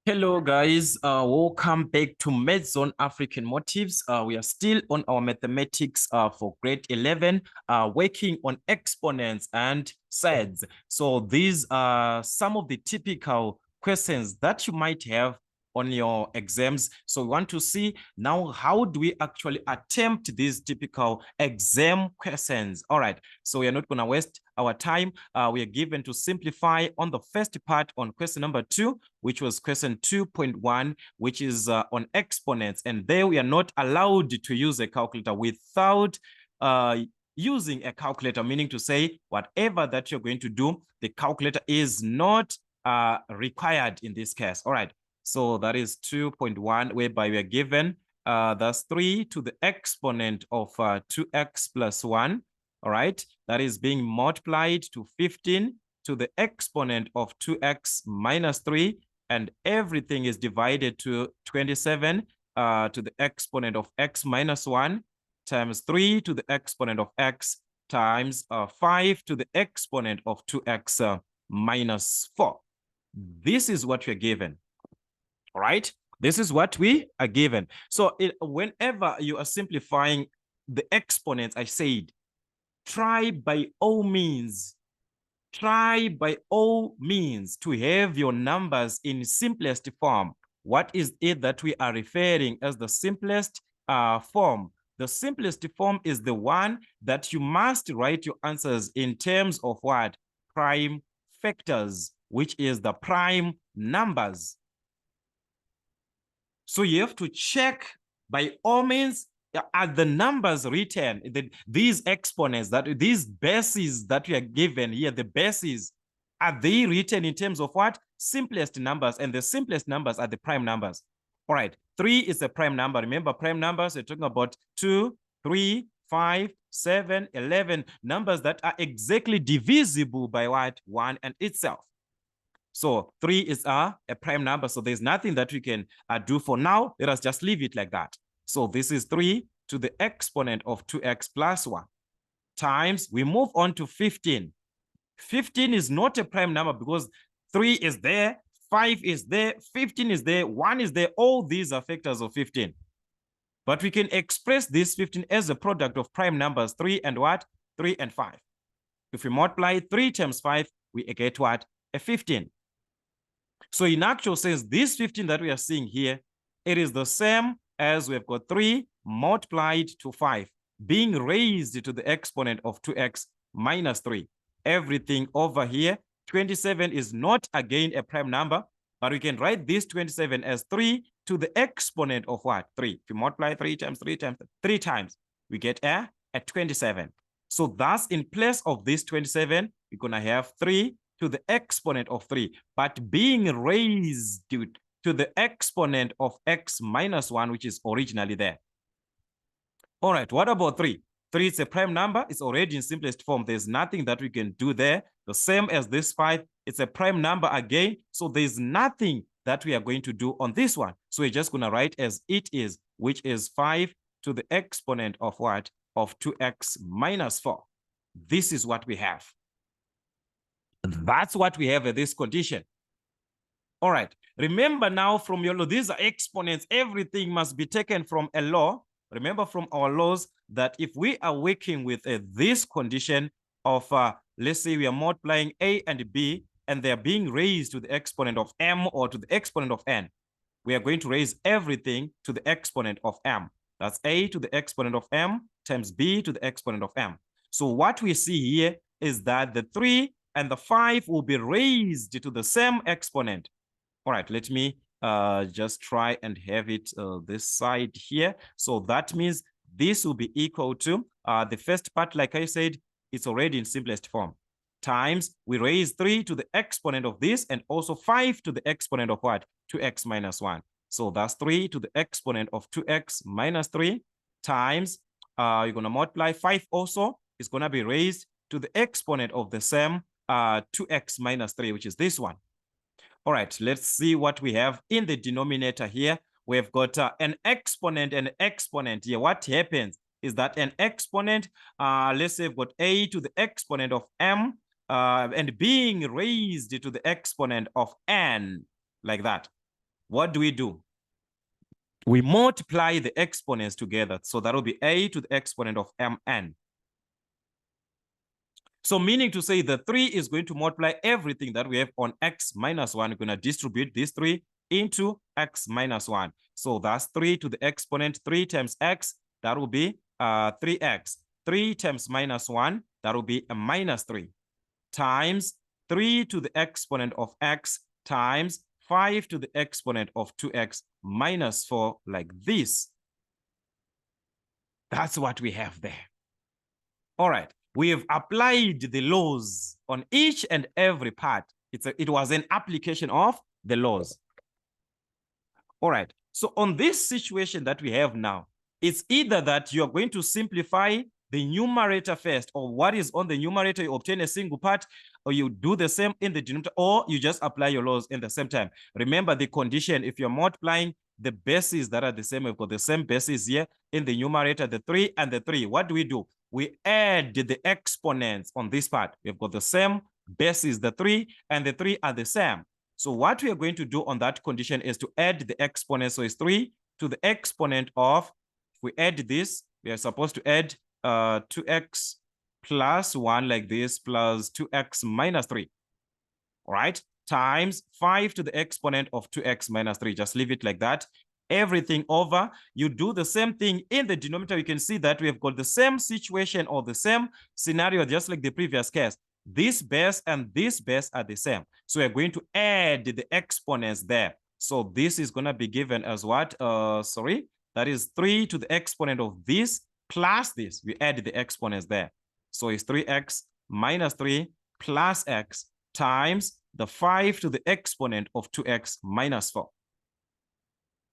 Hello guys, welcome back to Math Zone African Motives. We are still on our mathematics for grade 11, working on exponents and surds. So these are some of the typical questions that you might have on your exams. So we want to see now, how do we actually attempt these typical exam questions? All right, so we are not going to waste our time. We are given to simplify on the first part on question number 2, which was question 2.1, which is on exponents. And there we are not allowed to use a calculator without using a calculator, meaning to say whatever that you're going to do, the calculator is not required in this case. All right, so that is 2.1, whereby we are given that's 3 to the exponent of 2x plus 1. All right, that is being multiplied to 15 to the exponent of 2x minus 3, and everything is divided to 27 to the exponent of x minus 1 times 3 to the exponent of x times 5 to the exponent of 2x minus 4. This is what we're given. All right, this is what we are given. So whenever you are simplifying the exponents, I said, try by all means to have your numbers in simplest form. What is it that we are referring as the simplest form? The simplest form is the one that you must write your answers in terms of what? Prime factors, which is the prime numbers. So you have to check by all means, are the numbers written, these exponents, these bases that we are given here, the bases, are they written in terms of what? Simplest numbers, and the simplest numbers are the prime numbers. All right, 3 is a prime number. Remember, prime numbers, we're talking about 2, 3, 5, 7, 11, numbers that are exactly divisible by what? 1 and itself. So 3 is a prime number, so there's nothing that we can do for now. Let us just leave it like that. So this is 3 to the exponent of 2x plus 1 times, we move on to 15. 15 is not a prime number because 3 is there, 5 is there, 15 is there, 1 is there. All these are factors of 15. But we can express this 15 as a product of prime numbers 3 and what? 3 and 5. If we multiply 3 times 5, we get what? A 15. So in actual sense, this 15 that we are seeing here, it is the same as we've got 3 multiplied to 5, being raised to the exponent of 2x minus 3. Everything over here, 27 is not again a prime number, but we can write this 27 as 3 to the exponent of what? 3. If you multiply 3 times 3 times 3 times, we get a 27. So thus, in place of this 27, we're going to have 3 to the exponent of 3, but being raised to the exponent of x minus 1, which is originally there. All right, what about 3? 3 is a prime number. It's already in simplest form. There's nothing that we can do there. The same as this 5. It's a prime number again. So there's nothing that we are going to do on this one. So we're just going to write as it is, which is 5 to the exponent of what? Of 2x minus 4. This is what we have. That's what we have at this condition. All right. Remember now, from your law, these are exponents. Everything must be taken from a law. Remember from our laws that if we are working with this condition of, let's say we are multiplying a and b, and they're being raised to the exponent of m or to the exponent of n, we are going to raise everything to the exponent of m. That's a to the exponent of m times b to the exponent of m. So what we see here is that the 3 and the 5 will be raised to the same exponent. All right, let me just try and have it this side here. So that means this will be equal to the first part, like I said, it's already in simplest form, times we raise 3 to the exponent of this, and also 5 to the exponent of what? 2x minus 1. So that's 3 to the exponent of 2x minus 3 times, you're going to multiply 5 also. It's going to be raised to the exponent of the same 2x minus 3, which is this one. All right, let's see what we have in the denominator here. We've got an exponent and an exponent here. What happens is that an exponent, let's say we've got a to the exponent of m, and being raised to the exponent of n, like that. what do? We multiply the exponents together. So that will be a to the exponent of mn. So meaning to say the 3 is going to multiply everything that we have on x minus 1. We're going to distribute this 3 into x minus 1. So that's 3 to the exponent, 3 times x, that will be 3x. 3 times minus 1, that will be a minus 3, times 3 to the exponent of x times 5 to the exponent of 2x minus 4, like this. That's what we have there. All right. We have applied the laws on each and every part. It was an application of the laws. All right. So on this situation that we have now, it's either that you are going to simplify the numerator first, or what is on the numerator, you obtain a single part, or you do the same in the denominator, or you just apply your laws in the same time. Remember the condition, if you're multiplying the bases that are the same, we've got the same bases here in the numerator, the 3 and the 3. What do? We add the exponents on this part. We've got the same bases, the 3 and the 3 are the same. So what we are going to do on that condition is to add the exponents. So it's 3 to the exponent of, if we add this, we are supposed to add 2x plus 1 like this, plus 2x minus 3, all right, times 5 to the exponent of 2x minus 3. Just leave it like that. Everything over. You do the same thing in the denominator. You can see that we have got the same situation or the same scenario, just like the previous case. This base and this base are the same. So we're going to add the exponents there. So this is going to be given as what? That is 3 to the exponent of this plus this. We add the exponents there. So it's 3x minus 3 plus x times the 5 to the exponent of 2x minus 4.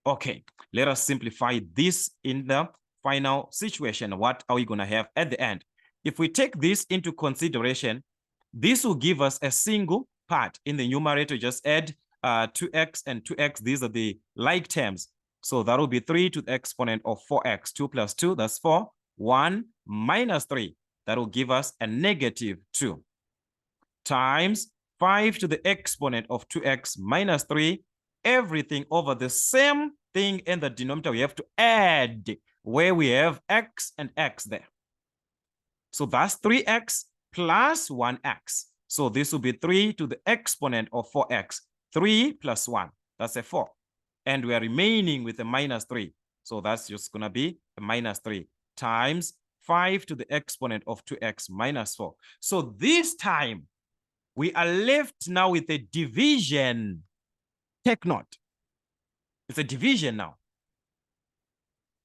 Okay, let us simplify this in the final situation. What are we going to have at the end? If we take this into consideration, this will give us a single part. In the numerator, just add 2x and 2x. These are the like terms. So that will be 3 to the exponent of 4x. 2 plus 2, that's 4. 1 minus 3, that will give us a negative 2. Times 5 to the exponent of 2x minus 3. Everything over the same thing in the denominator, we have to add where we have x and x there. So that's 3x plus 1x. So this will be 3 to the exponent of 4x. 3 plus 1, that's a 4. And we are remaining with a minus 3. So that's just going to be a minus 3 times 5 to the exponent of 2x minus 4. So this time, we are left now with a division. Take note. It's a division now.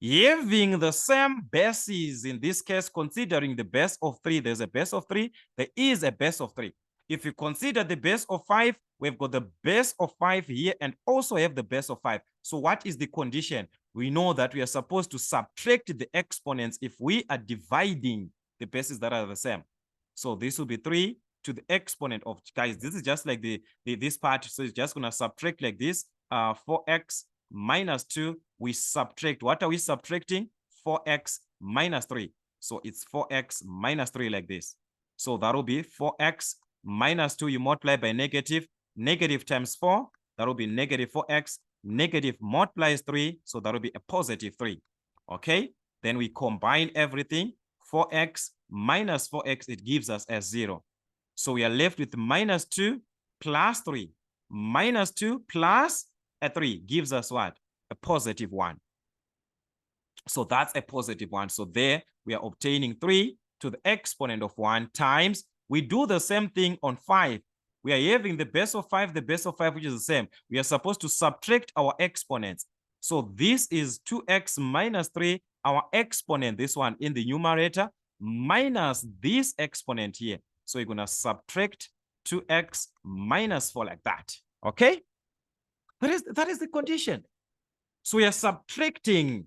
Having the same bases, in this case, considering the base of 3, there's a base of 3, there is a base of 3. If you consider the base of 5, we've got the base of 5 here and also have the base of 5. So what is the condition? We know that we are supposed to subtract the exponents if we are dividing the bases that are the same. So this will be 3 to the exponent of, guys, this is just like this part. So it's just going to subtract like this, 4x minus 2. We subtract, what are we subtracting? 4x minus 3. So it's 4x minus 3 like this. So that will be 4x minus 2. You multiply by negative. Negative times 4, that will be negative 4x. Negative multiplies 3, so that will be a positive 3. Okay, then we combine everything. 4x minus 4x, it gives us a 0. So we are left with minus 2 plus 3. Minus 2 plus a 3 gives us what? A positive 1. So that's a positive 1. So there we are obtaining 3 to the exponent of 1 times. We do the same thing on 5. We are having the base of 5, the base of 5, which is the same. We are supposed to subtract our exponents. So this is 2x minus 3, our exponent, this one in the numerator, minus this exponent here. So you're going to subtract 2x minus 4 like that. Okay? That is the condition. So we are subtracting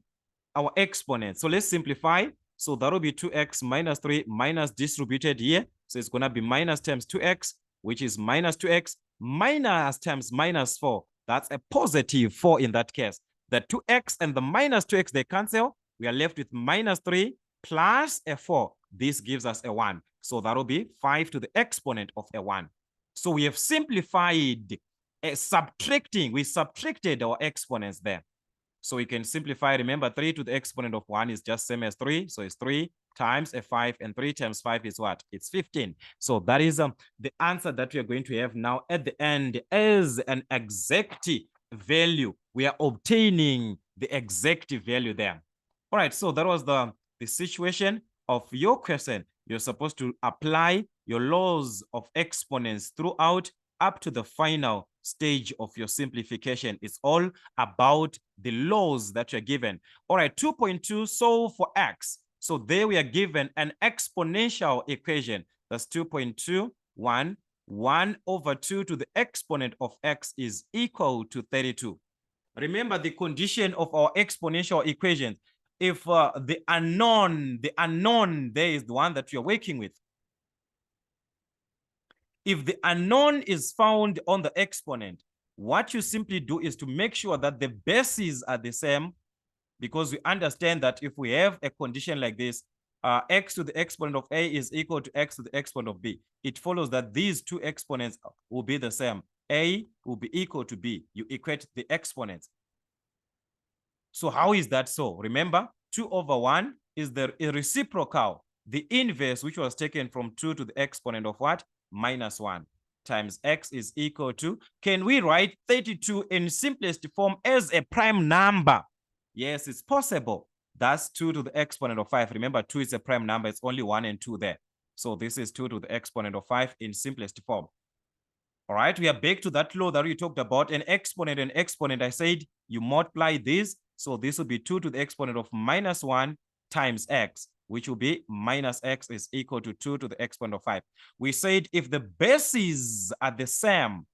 our exponents. So let's simplify. So that will be 2x minus 3 minus distributed here. So it's going to be minus times 2x, which is minus 2x, minus times minus 4. That's a positive 4 in that case. The 2x and the minus 2x, they cancel. We are left with minus 3 plus a 4. This gives us a 1. So that will be 5 to the exponent of a 1. So we have simplified subtracting. We subtracted our exponents there. So we can simplify. Remember, 3 to the exponent of 1 is just same as 3. So it's 3 times a 5, and 3 times 5 is what? It's 15. So that is the answer that we are going to have now at the end as an exact value. We are obtaining the exact value there. All right, so that was the situation of your question. You're supposed to apply your laws of exponents throughout up to the final stage of your simplification. It's all about the laws that you're given. All right, 2.2, solve for x. So there we are given an exponential equation. That's 2.2, 1 over 2 to the exponent of x is equal to 32. Remember the condition of our exponential equation. If the unknown there is the one that you're working with. If the unknown is found on the exponent, what you simply do is to make sure that the bases are the same, because we understand that if we have a condition like this, x to the exponent of a is equal to x to the exponent of b, it follows that these two exponents will be the same. A will be equal to b. You equate the exponents. So how is that so? Remember, 2 over 1 is the reciprocal, the inverse, which was taken from 2 to the exponent of what? Minus 1 times x is equal to, can we write 32 in simplest form as a prime number? Yes, it's possible. That's 2 to the exponent of 5. Remember, 2 is a prime number. It's only 1 and 2 there. So this is 2 to the exponent of 5 in simplest form. All right, we are back to that law that we talked about. An exponent and exponent, I said you multiply this. So this will be 2 to the exponent of minus 1 times x, which will be minus x is equal to 2 to the exponent of 5. We said if the bases are the same,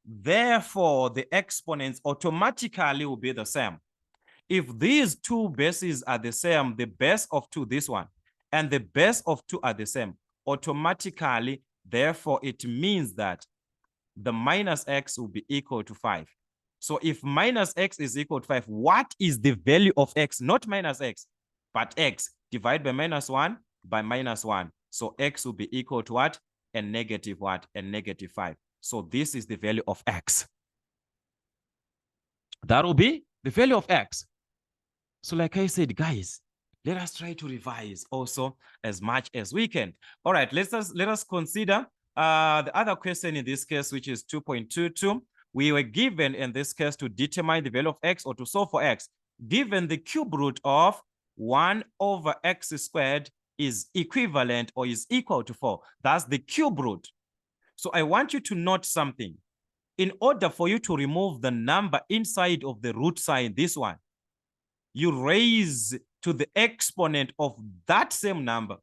therefore the exponents automatically will be the same. If these two bases are the same, the base of 2, this one, and the base of 2 are the same, automatically, therefore it means that the minus x will be equal to 5. So if minus x is equal to 5, what is the value of x? Not minus x, but x. Divide by minus 1 by minus 1. So x will be equal to what? A negative what? A negative 5. So this is the value of x. That will be the value of x. So like I said, guys, let us try to revise also as much as we can. All right, let us consider the other question in this case, which is 2.22. We were given in this case to determine the value of x or to solve for x, given the cube root of 1 over x squared is equivalent or is equal to 4. That's the cube root. So I want you to note something. In order for you to remove the number inside of the root sign, this one, you raise to the exponent of that same number.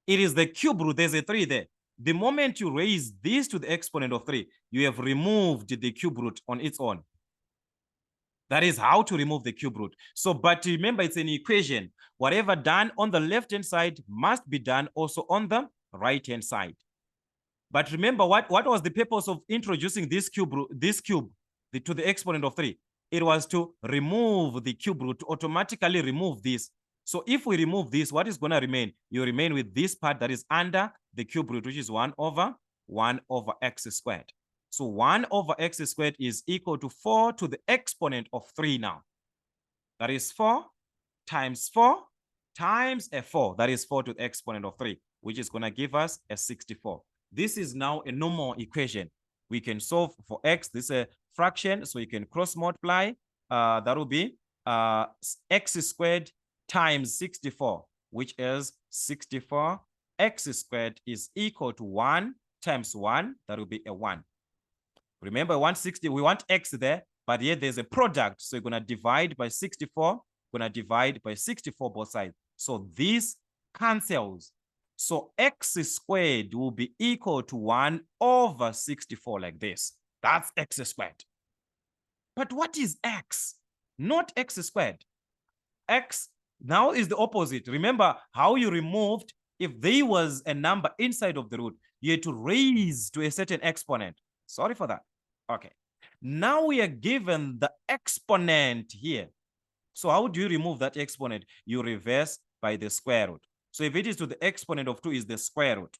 It is the cube root. There's a 3 there. The moment you raise this to the exponent of 3, you have removed the cube root on its own. That is how to remove the cube root. So, but remember, it's an equation. Whatever done on the left-hand side must be done also on the right-hand side. But remember, what was the purpose of introducing this cube to the exponent of 3? It was to remove the cube root, to automatically remove this. So if we remove this, what is going to remain? You remain with this part that is under the cube root, which is 1 over x squared. So 1 over x squared is equal to 4 to the exponent of 3 now. That is 4 times 4 times a 4. That is 4 to the exponent of 3, which is going to give us a 64. This is now a normal equation. We can solve for x. This is a fraction, so you can cross multiply. That will be x squared times 64, which is 64. X squared is equal to 1 times 1. That will be a 1. Remember, 160, we want x there, but here there's a product. So you're going to divide by 64. Going to divide by 64 both sides. So this cancels. So x squared will be equal to 1 over 64 like this. That's x squared. But what is x? Not x squared. X now is the opposite. Remember how you removed, if there was a number inside of the root, you had to raise to a certain exponent. Sorry for that. Okay. Now we are given the exponent here. So how do you remove that exponent? You reverse by the square root. So if it is to the exponent of 2 is the square root.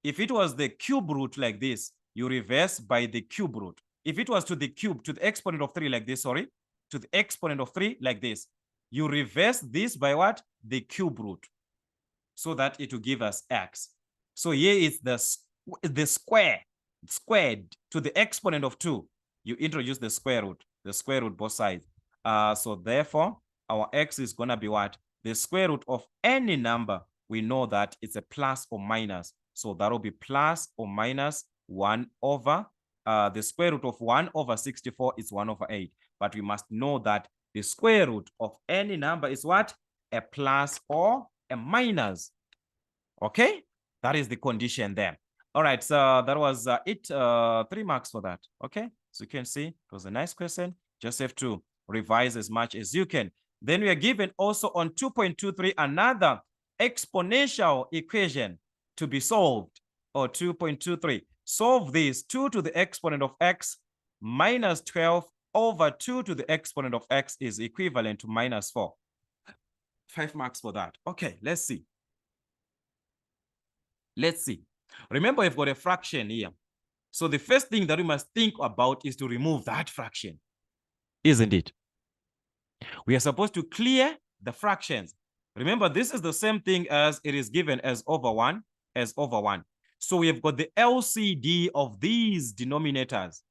If it was the cube root like this, you reverse by the cube root. if it was to the cube, to the exponent of 3 like this, sorry, to the exponent of 3 like this, you reverse this by what? The cube root, so that it will give us x. So here is the squared to the exponent of 2. You introduce the square root both sides. So therefore, our x is going to be what? The square root of any number. We know that it's a plus or minus. So that will be plus or minus 1 over, the square root of 1 over 64 is 1 over 8. But we must know that the square root of any number is what? A plus or a minus. Okay, that is the condition there. All right, so that was it. 3 marks for that. Okay, so you can see it was a nice question. Just have to revise as much as you can. Then we are given also on 2.23 another exponential equation to be solved, or 2.23. Solve this. 2 to the exponent of x minus 12 over 2 to the exponent of x is equivalent to minus 4. 5 marks for that. Okay, let's see. Let's see. Remember, we've got a fraction here. So the first thing that we must think about is to remove that fraction, isn't it? We are supposed to clear the fractions. Remember, this is the same thing as it is given as over 1, as over 1. So we have got the LCD of these denominators.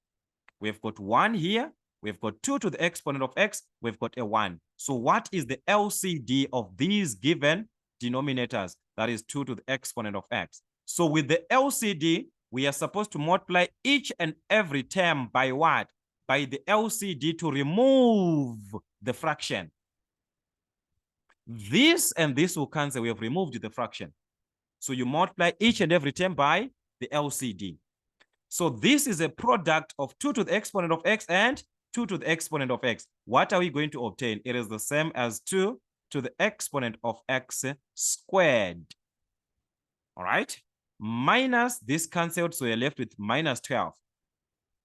We've got 1 here. We've got 2 to the exponent of x. We've got a 1. So what is the LCD of these given denominators? That is 2 to the exponent of x. So with the LCD, we are supposed to multiply each and every term by what? By the LCD to remove the fraction. This and this will cancel. We have removed the fraction. So you multiply each and every term by the LCD. So this is a product of 2 to the exponent of x and 2 to the exponent of x. What are we going to obtain? It is the same as 2 to the exponent of x squared. All right. Minus this cancelled, so you're left with minus 12.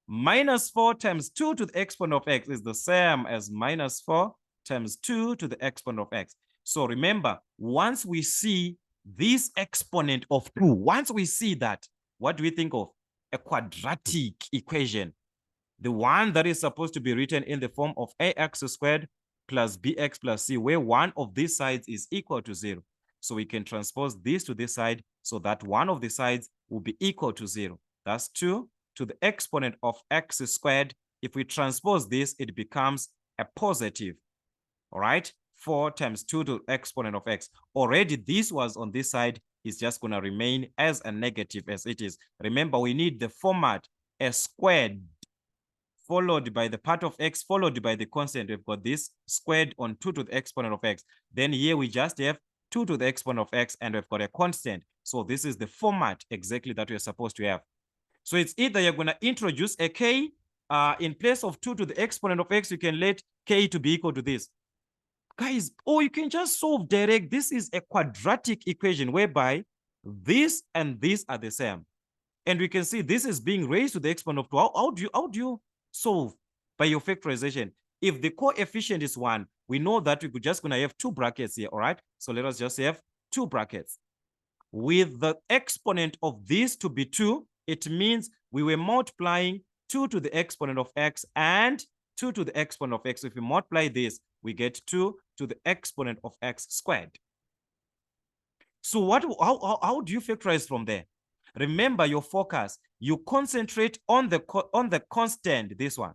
Minus 4 times 2 to the exponent of x is the same as minus 4 times 2 to the exponent of x. So remember, once we see this exponent of 2, once we see that, what do we think of? A quadratic equation. The one that is supposed to be written in the form of ax squared plus bx plus c, where one of these sides is equal to 0. So we can transpose this to this side so that one of the sides will be equal to 0. That's 2 to the exponent of x squared. If we transpose this, it becomes a positive. All right, 4 times 2 to the exponent of x. Already this was on this side, is just going to remain as a negative as it is. Remember, we need the format a squared followed by the part of x followed by the constant. We've got this squared on 2 to the exponent of x. Then here we just have 2 to the exponent of x and we've got a constant. So this is the format exactly that we're supposed to have. So it's either you're going to introduce a k in place of 2 to the exponent of x, you can let k to be equal to this. Guys, or you can just solve direct. This is a quadratic equation whereby this and this are the same. And we can see this is being raised to the exponent of 2. How do you solve? By your factorization. If the coefficient is 1, we know that we're just going to have 2 brackets here, all right? So let us just have 2 brackets. With the exponent of this to be 2, it means we were multiplying 2 to the exponent of x and 2 to the exponent of x. If we multiply this, we get 2 to the exponent of x squared. So how do you factorize from there? Remember your focus. You concentrate on the constant, this one.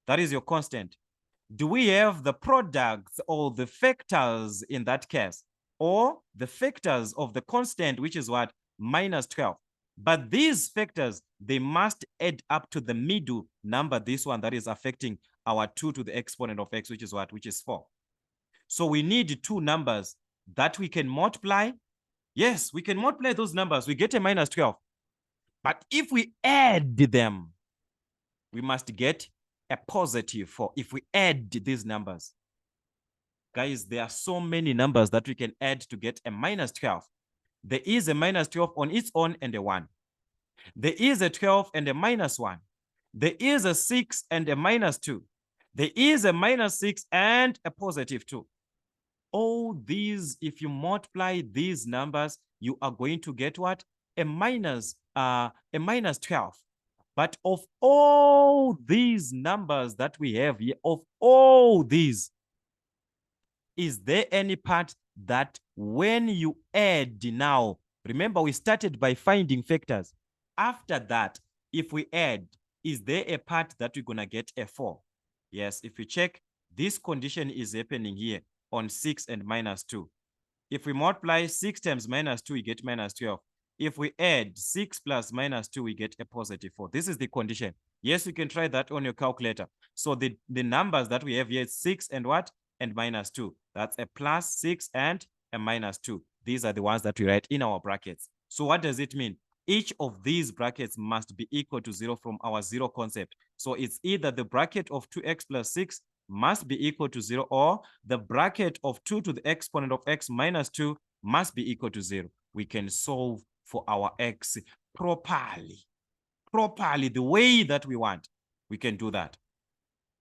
That is your constant. Do we have the products or the factors in that case? Or the factors of the constant, which is what? Minus 12. But these factors, they must add up to the middle number, this one that is affecting our 2 to the exponent of x, which is what? Which is 4. So we need 2 numbers that we can multiply. Yes, we can multiply those numbers. We get a minus 12. But if we add them, we must get a positive 4 if we add these numbers. Guys, there are so many numbers that we can add to get a minus 12. There is a minus 12 on its own and a 1. There is a 12 and a minus 1. There is a 6 and a minus 2. There is a minus 6 and a positive 2. All these, if you multiply these numbers, you are going to get what? A minus 12. But of all these numbers that we have here, of all these, is there any part that when you add now, remember we started by finding factors. After that, if we add, is there a part that we're going to get a 4? Yes, if you check, this condition is happening here on 6 and minus 2. If we multiply 6 times minus 2, we get minus 12. If we add 6 plus minus 2, we get a positive 4. This is the condition. Yes, you can try that on your calculator. So the numbers that we have here is 6 and what? And minus 2. That's a plus 6 and a minus 2. These are the ones that we write in our brackets. So what does it mean? Each of these brackets must be equal to 0 from our 0 concept. So it's either the bracket of 2x plus 6 must be equal to 0, or the bracket of 2 to the exponent of x minus 2 must be equal to 0. We can solve for our x properly, the way that we want. We can do that.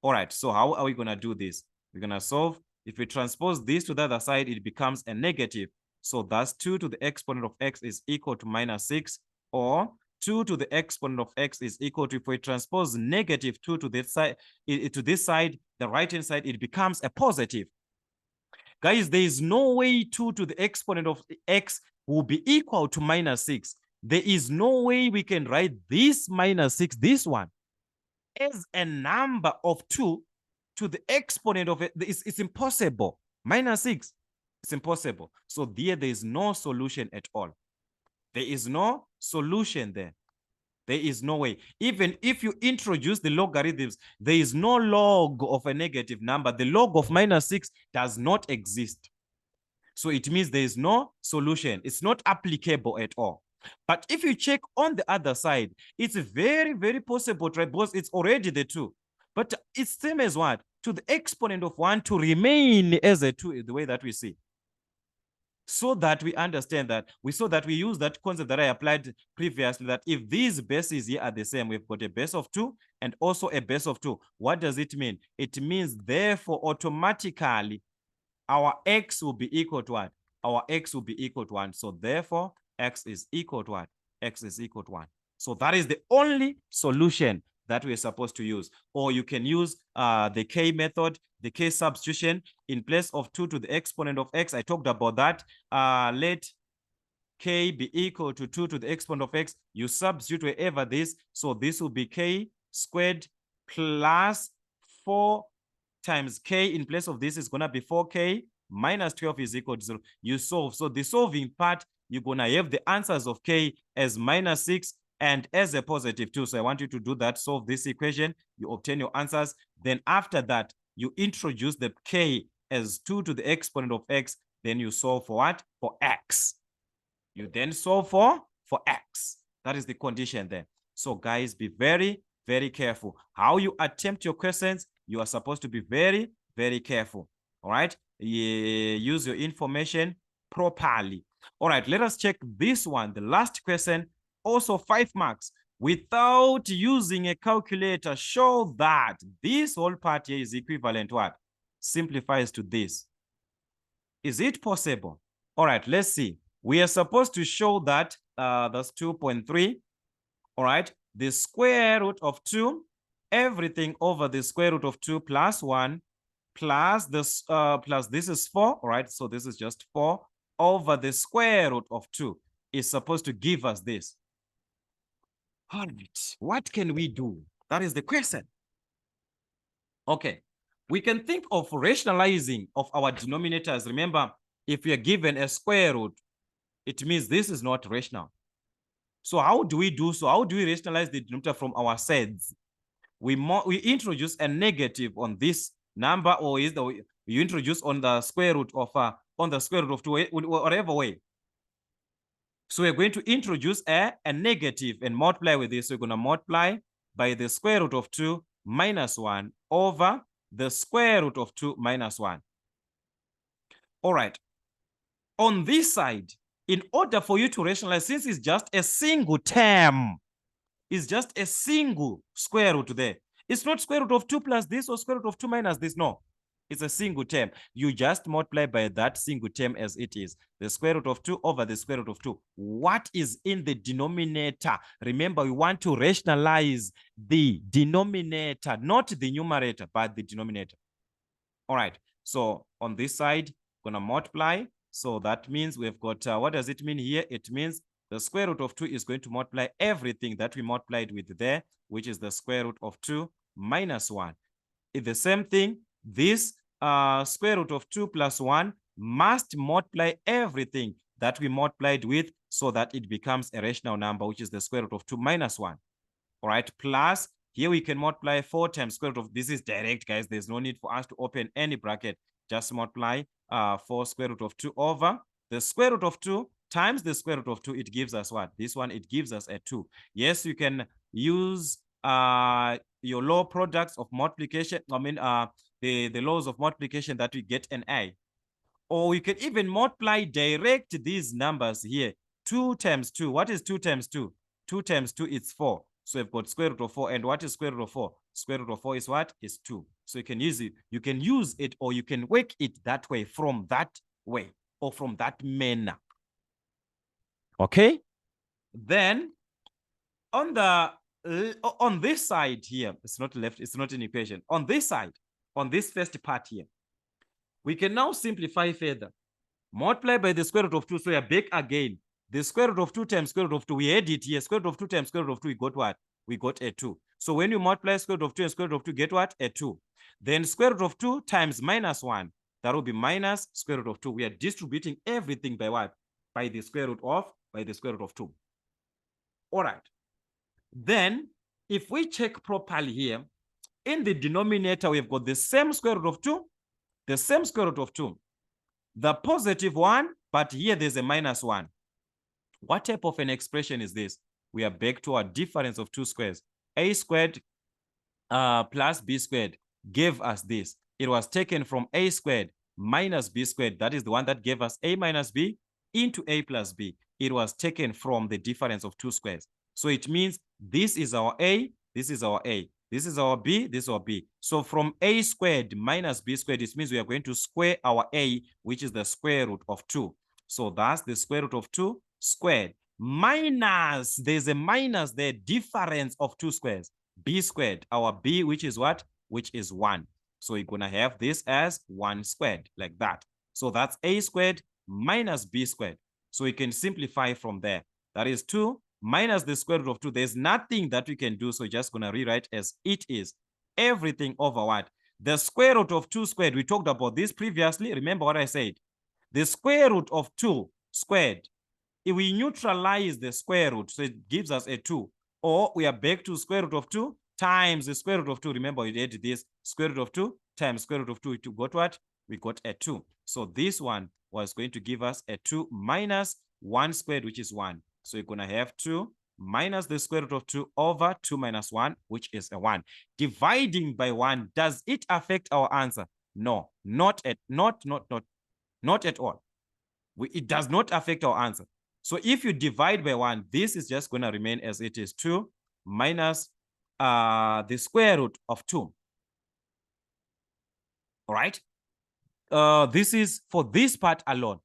All right, so how are we going to do this? We're going to solve. If we transpose this to the other side, it becomes a negative. So thus 2 to the exponent of x is equal to minus 6, or 2 to the exponent of x is equal to, if we transpose negative 2 to this side, the right-hand side, it becomes a positive. Guys, there is no way 2 to the exponent of x will be equal to minus 6. There is no way we can write this minus 6, this one, as a number of 2 to the exponent of it. It's impossible. Minus 6, it's impossible. So there is no solution at all. There is no solution there. There is no way. Even if you introduce the logarithms, there is no log of a negative number. The log of minus 6 does not exist. So it means there is no solution. It's not applicable at all. But if you check on the other side, it's very, very possible, right? Because it's already the 2. But it's same as what? To the exponent of 1 to remain as a 2, the way that we see. So that we understand that, we use that concept that I applied previously, that if these bases here are the same, we've got a base of 2 and also a base of 2. What does it mean? It means, therefore, automatically, our x will be equal to what? Our x will be equal to 1. So therefore, x is equal to what? X is equal to 1. So that is the only solution that we're supposed to use. Or you can use the k method, the k substitution. In place of 2 to the exponent of x, I talked about that. Let k be equal to 2 to the exponent of x. You substitute wherever this. So this will be k squared plus 4 times k. In place of this is going to be 4k minus 12 is equal to 0. You solve. So the solving part, you're going to have the answers of k as minus 6 and as a positive 2. So I want you to do that. Solve this equation. You obtain your answers. Then after that, you introduce the k as 2 to the exponent of x. Then you solve for what? For x. You then solve for x. That is the condition there. So guys, be very, very careful. How you attempt your questions, you are supposed to be very, very careful. All right? Use your information properly. All right, let us check this one. The last question, also 5 marks. Without using a calculator, show that this whole part here is equivalent to what? Simplifies to this. Is it possible? All right, let's see. We are supposed to show that that's 2.3. All right, the square root of 2, everything over the square root of 2 plus 1 plus this is 4. All right, so this is just 4 over the square root of 2 is supposed to give us this. All right, what can we do? That is the question. Okay, we can think of rationalizing of our denominators. Remember, if we are given a square root, it means this is not rational. So how do we do so? How do we rationalize the denominator from our sides? We introduce a negative on this number, or is the you introduce on the square root of 2, whatever way. So we're going to introduce a negative and multiply with this. So we're going to multiply by the square root of 2 minus 1 over the square root of 2 minus 1. All right. On this side, in order for you to rationalize, since it's just a single term, it's just a single square root there. It's not square root of 2 plus this or square root of 2 minus this. No. It's a single term. You just multiply by that single term as it is. The square root of 2 over the square root of 2. What is in the denominator? Remember, we want to rationalize the denominator, not the numerator, but the denominator. All right. So on this side, going to multiply. So that means we've got, what does it mean here? It means the square root of 2 is going to multiply everything that we multiplied with there, which is the square root of 2 minus 1. It's the same thing. This square root of 2 plus 1 must multiply everything that we multiplied with so that it becomes a rational number, which is the square root of 2 minus 1. All right, plus here we can multiply 4 times square root of, this is direct, guys. There's no need for us to open any bracket. Just multiply 4 square root of 2 over the square root of 2 times the square root of 2. It gives us what? This one, it gives us a 2. Yes, you can use your law products of multiplication. I mean, the laws of multiplication that we get an A. Or we can even multiply direct these numbers here. 2 times 2. What is 2 times 2? 2 times 2 is 4. So we've got square root of 4. And what is square root of 4? Square root of 4 is what? Is 2. So you can use it. You can use it or you can work it that way, from that way, or from that manner. Okay? Then on this side here, it's not left, it's not an equation. On this side, on this first part here, we can now simplify further. Multiply by the square root of 2. So you're back again. The square root of 2 times square root of 2. We had it here. Square root of 2 times square root of 2. We got what? We got a 2. So when you multiply square root of 2 and square root of 2, get what? A 2. Then square root of 2 times minus 1. That will be minus square root of 2. We are distributing everything by what? By the square root of 2. All right. Then if we check properly here, in the denominator, we've got the same square root of 2, the same square root of 2. The positive 1, but here there's a minus 1. What type of an expression is this? We are back to our difference of 2 squares. A squared plus b squared gave us this. It was taken from a squared minus b squared. That is the one that gave us a minus b into a plus b. It was taken from the difference of 2 squares. So it means this is our a, this is our a. This is our b, this is our b. So from a squared minus b squared, it means we are going to square our a, which is the square root of 2. So that's the square root of 2 squared. Minus, there's a minus there, difference of 2 squares. B squared, our b, which is what? Which is 1. So you're going to have this as 1 squared, like that. So that's a squared minus b squared. So we can simplify from there. That is 2 minus the square root of 2. There's nothing that we can do, so just going to rewrite as it is. Everything over what? The square root of 2 squared. We talked about this previously. Remember what I said? The square root of 2 squared. If we neutralize the square root, so it gives us a 2. Or we are back to square root of 2 times the square root of 2. Remember, we did this square root of 2 times square root of 2. We got what? We got a 2. So this one was going to give us a 2 minus 1 squared, which is 1. So you're going to have 2 minus the square root of 2 over 2 minus 1, which is a 1. Dividing by 1, does it affect our answer? No, not at all. It does not affect our answer. So if you divide by 1, this is just going to remain as it is, 2 minus the square root of 2. All right. This is for this part alone.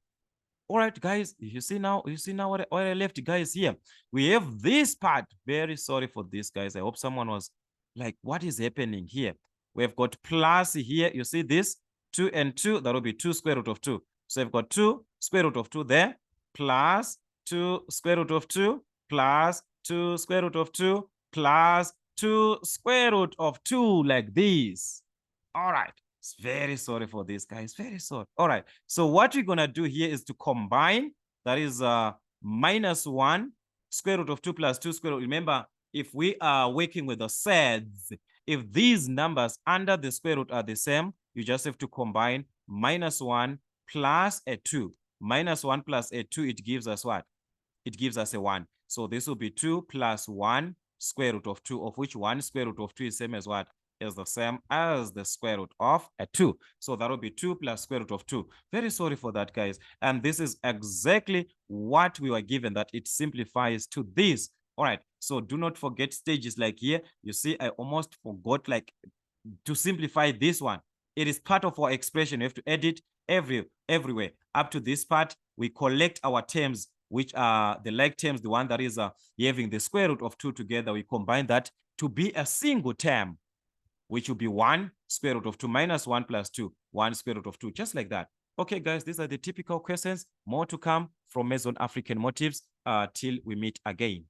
All right, guys, you see now what I left, guys, here. We have this part. Very sorry for this, guys. I hope someone was like, what is happening here? We've got plus here. You see this? 2 and 2. That will be 2 square root of 2. So we've got 2 square root of 2 there, plus 2 square root of 2, plus 2 square root of 2, plus 2 square root of 2, like this. All right. Very sorry for this, guys. Very sorry. All right. So what we're going to do here is to combine. That is minus 1 square root of 2 plus 2 square root. Remember, if we are working with the surds, if these numbers under the square root are the same, you just have to combine minus 1 plus a 2. Minus 1 plus a 2, it gives us what? It gives us a 1. So this will be 2 plus 1 square root of 2, of which 1 square root of 2 is same as what? Is the same as the square root of a 2. So that will be 2 plus square root of 2. Very sorry for that, guys. And this is exactly what we were given, that it simplifies to this. All right. So do not forget stages like here. You see, I almost forgot like to simplify this one. It is part of our expression. You have to edit everywhere. Up to this part, we collect our terms, which are the like terms, the one that is having the square root of 2 together. We combine that to be a single term, which will be 1 square root of 2 minus 1 plus 2, 1 square root of 2, just like that. Okay, guys, these are the typical questions. More to come from Meson African motifs till we meet again.